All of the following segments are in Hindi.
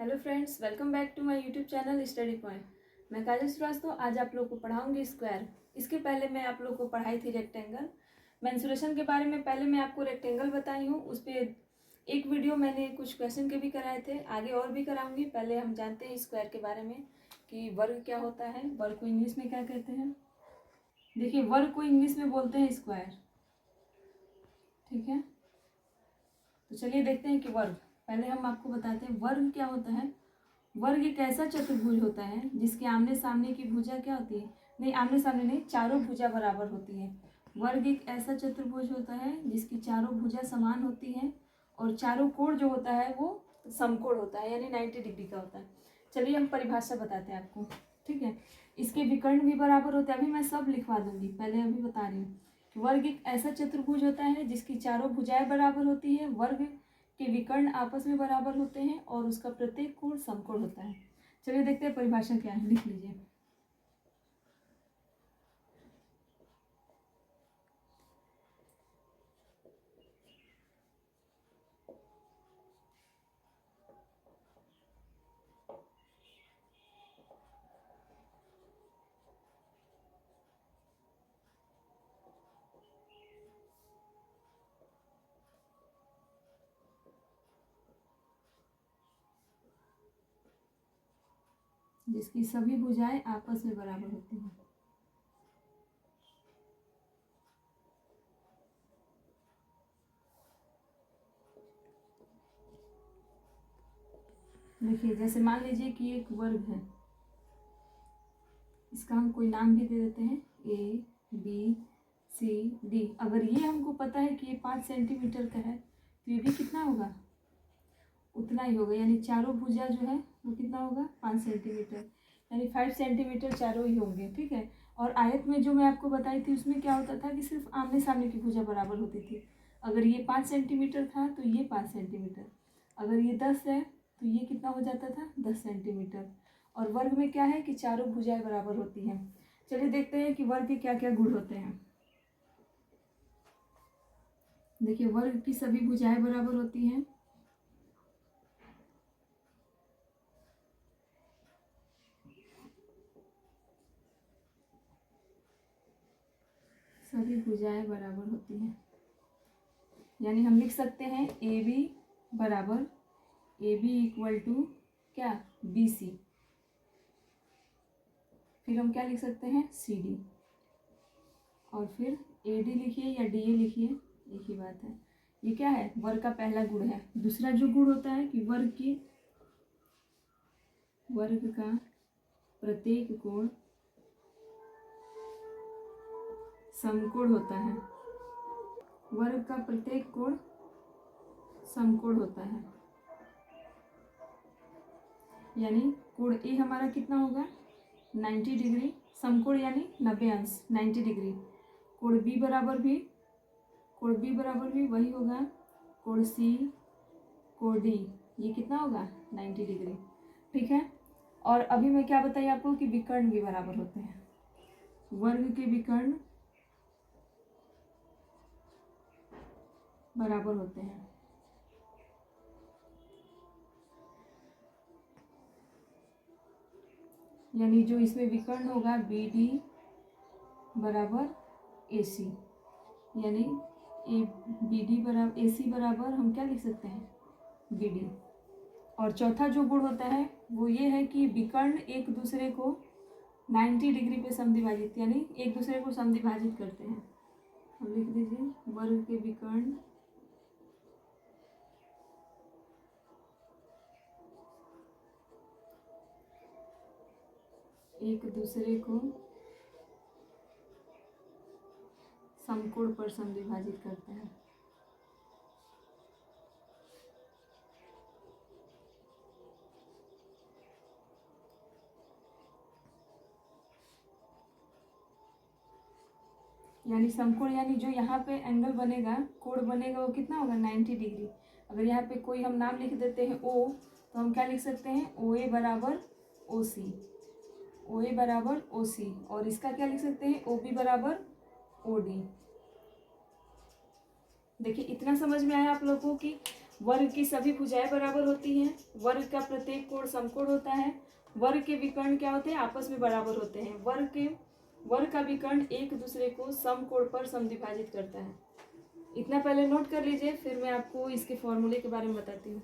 Hello friends, welcome back to my YouTube channel study point. मैं काजल श्रीवास्तव आज आप लोग को पढ़ाऊंगी स्क्वायर। इसके पहले मैं आप लोग को पढ़ाई थी रेक्टेंगल। मेंसुरेशन के बारे में पहले मैं आपको रेक्टेंगल बताई हूँ, उस पर एक वीडियो मैंने कुछ क्वेश्चन के भी कराए थे, आगे और भी कराऊंगी। पहले हम जानते हैं स्क्वायर के बारे में कि वर्ग क्या होता है, वर्ग को इंग्लिश में क्या कहते हैं। देखिए, वर्ग को इंग्लिश में बोलते हैं स्क्वायर, ठीक है। तो चलिए देखते हैं कि वर्ग, पहले हम आपको बताते हैं वर्ग क्या होता है। वर्ग एक ऐसा चतुर्भुज होता है जिसके आमने सामने की भुजा क्या होती है, नहीं आमने सामने नहीं, चारों भुजा बराबर होती है। वर्ग एक ऐसा चतुर्भुज होता है जिसकी चारों भुजा समान होती है और चारों कोण जो होता है वो समकोण होता है, यानी 90 डिग्री का होता है। चलिए हम परिभाषा बताते हैं आपको, ठीक है। इसके विकर्ण भी बराबर होते हैं, अभी मैं सब लिखवा दूंगी, पहले अभी बता रही हूँ। वर्ग एक ऐसा चतुर्भुज होता है जिसकी चारों भुजाएं बराबर होती है, वर्ग के विकर्ण आपस में बराबर होते हैं और उसका प्रत्येक कोण समकोण होता है। चलिए देखते हैं परिभाषा क्या है, लिख लीजिए। जिसकी सभी भुजाएं आपस में बराबर होती हैं। देखिए, जैसे मान लीजिए कि एक वर्ग है, इसका हम कोई नाम भी दे देते हैं, ए बी सी डी। अगर ये हमको पता है कि ये 5 सेंटीमीटर का है तो ये भी कितना होगा, उतना ही होगा, यानी चारों भुजा जो है वो कितना होगा, 5 सेंटीमीटर, यानी 5 सेंटीमीटर चारों ही होंगे, ठीक है। और आयत में जो मैं आपको बताई थी उसमें क्या होता था कि सिर्फ आमने सामने की भुजा बराबर होती थी। अगर ये 5 सेंटीमीटर था तो ये 5 सेंटीमीटर, अगर ये 10 है तो ये कितना हो जाता था, 10 सेंटीमीटर। और वर्ग में क्या है कि चारों भुजाएं बराबर होती हैं। चलिए देखते हैं कि वर्ग के क्या क्या गुण होते हैं। देखिए, वर्ग की सभी भुजाएं बराबर होती हैं, सभी भुजाएं बराबर होती हैं, यानी हम लिख सकते हैं ए बी बराबर, ए बी इक्वल टू क्या, बी सी। फिर हम क्या लिख सकते हैं, सी डी। और फिर ए डी लिखिए या डी ए लिखिए, एक ही बात है। ये क्या है, वर्ग का पहला गुण है। दूसरा जो गुण होता है कि वर्ग का प्रत्येक कोण समकोण होता है, वर्ग का प्रत्येक कोण समकोण होता है, यानी कोण ए हमारा कितना होगा, 90 डिग्री, समकोण यानी 90 अंश, 90 डिग्री। कोण बी बराबर भी वही होगा, कोण सी, कोण डी, ये कितना होगा, 90 डिग्री, ठीक है। और अभी मैं क्या बताइए आपको कि विकर्ण भी बराबर होते हैं, वर्ग के विकर्ण बराबर होते हैं। यानी जो इसमें विकर्ण होगा बी डी बराबर ए सी, यानी ए बी डी बराबर ए सी बराबर हम क्या लिख सकते हैं, बी डी। और चौथा जो गुण होता है वो ये है कि विकर्ण एक दूसरे को 90 डिग्री पे समद्विभाजित, यानी एक दूसरे को समद्विभाजित करते हैं। हम लिख दीजिए, वर्ग के विकर्ण एक दूसरे को समकोण पर समद्विभाजित करते हैं। यानी समकोण, यानी जो यहाँ पे एंगल बनेगा, कोण बनेगा, वो कितना होगा, 90 डिग्री। अगर यहाँ पे कोई हम नाम लिख देते हैं ओ, तो हम क्या लिख सकते हैं, ओ ए बराबर ओ सी, ओ ए बराबर ओ सी। और इसका क्या लिख सकते हैं, ओ बी बराबर ओ डी। देखिए, इतना समझ में आया आप लोगों को कि वर्ग की सभी भुजाएं बराबर होती हैं। वर्ग का प्रत्येक कोण समकोण होता है। वर्ग के विकर्ण क्या होते हैं? आपस में बराबर होते हैं। वर्ग का विकर्ण एक दूसरे को समकोण पर समद्विभाजित करता है। इतना पहले नोट कर लीजिए, फिर मैं आपको इसके फॉर्मूले के बारे में बताती हूँ।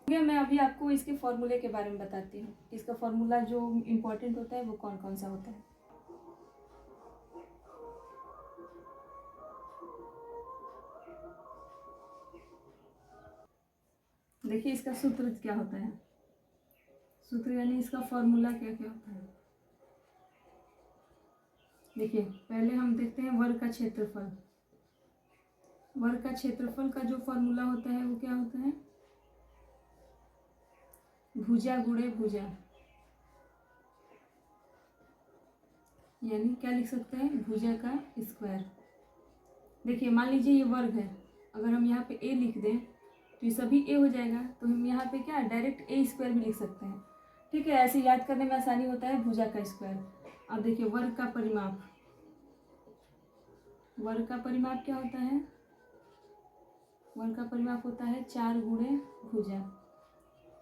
मैं अभी आपको इसके फॉर्मूले के बारे में बताती हूँ। इसका फॉर्मूला जो इम्पोर्टेंट होता है वो कौन कौन सा होता है। देखिए इसका सूत्र क्या होता है। सूत्र यानी इसका फॉर्मूला क्या क्या होता है। देखिए पहले हम देखते हैं वर्ग का क्षेत्रफल। वर्ग का क्षेत्रफल का जो फॉर्मूला होता है वो क्या होता है? भुजा गुणे भुजा, यानी क्या लिख सकते हैं? भुजा का स्क्वायर। देखिए मान लीजिए ये वर्ग है, अगर हम यहाँ पे a लिख दें तो ये सभी a हो जाएगा, तो हम यहाँ पे क्या डायरेक्ट a स्क्वायर भी लिख सकते हैं। ठीक है, ऐसे याद करने में आसानी होता है। भुजा का स्क्वायर। अब देखिए वर्ग का परिमाप। वर्ग का परिमाप क्या होता है? वर्ग का परिमाप होता है 4 गुणे भुजा,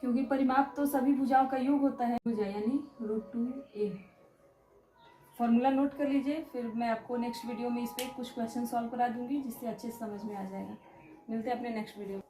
क्योंकि परिमाप तो सभी भुजाओं का योग होता है। भुजा यानी √2a। फॉर्मूला नोट कर लीजिए, फिर मैं आपको नेक्स्ट वीडियो में इस पर कुछ क्वेश्चन सॉल्व करा दूंगी, जिससे अच्छे से समझ में आ जाएगा। मिलते हैं अपने नेक्स्ट वीडियो।